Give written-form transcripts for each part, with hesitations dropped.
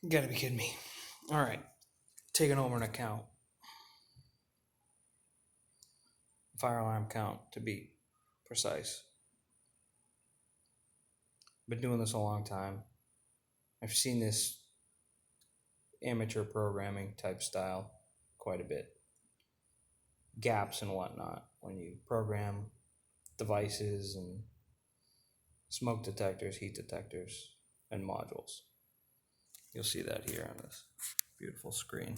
You gotta be kidding me. All right, taking over an account, fire alarm count to be precise. Been doing this a long time. I've seen this amateur programming type style quite a bit. Gaps and whatnot when you program devices and smoke detectors, heat detectors, and modules. You'll see that here on this beautiful screen.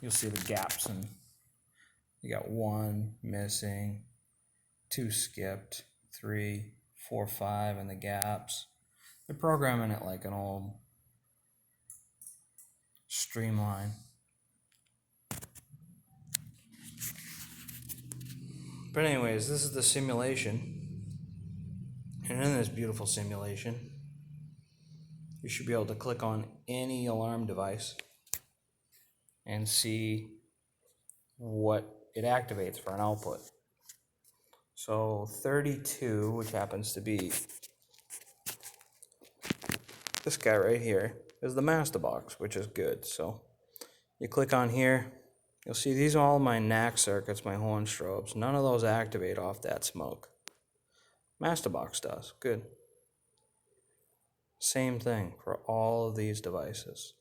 You'll see the gaps, and you got 1 missing, 2 skipped, 3, 4, 5 in the gaps. They're programming it like an old streamline. But anyways, this is the simulation. And in this beautiful simulation, you should be able to click on any alarm device and see what it activates for an output. So 32, which happens to be this guy right here, is the master box, which is good. So you click on here, you'll see these are all my NAC circuits, my horn strobes. None of those activate off that smoke. Master box does. Good. Same thing for all of these devices.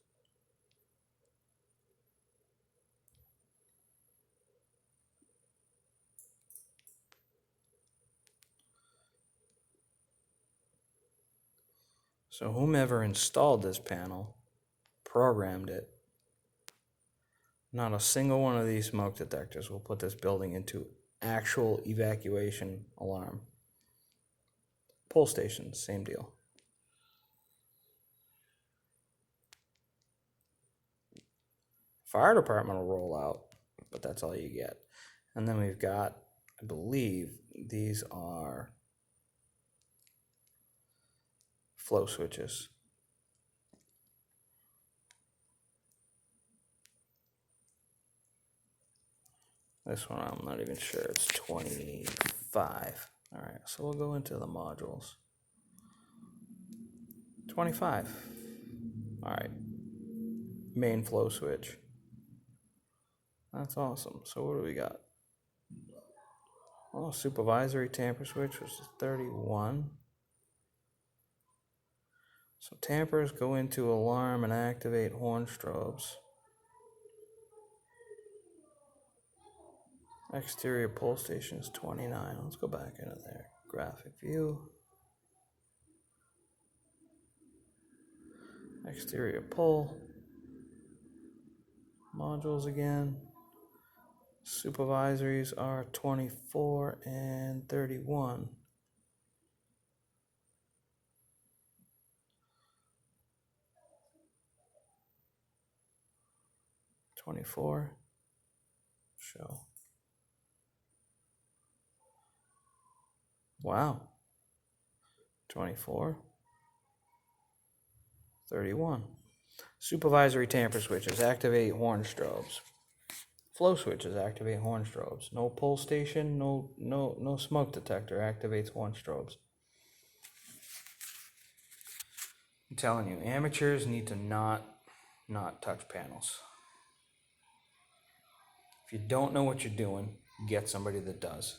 So whomever installed this panel programmed it. Not a single one of these smoke detectors will put this building into actual evacuation alarm. Pull stations, same deal. Fire department will roll out, but that's all you get. And then we've got, I believe, these are flow switches. This one I'm not even sure, it's 25. All right, so we'll go into the modules. 25. All right, main flow switch. That's awesome. So what do we got? Oh, supervisory tamper switch was 31. So tampers go into alarm and activate horn strobes. Exterior pull station is 29. Let's go back into there. Graphic view. Exterior pull. Modules again. Supervisories are 24 and 31. Show. Wow. 24. 31. Supervisory tamper switches activate horn strobes. Flow switches activate horn strobes. No pull station, no smoke detector activates horn strobes. I'm telling you, amateurs need to not touch panels. If you don't know what you're doing, get somebody that does.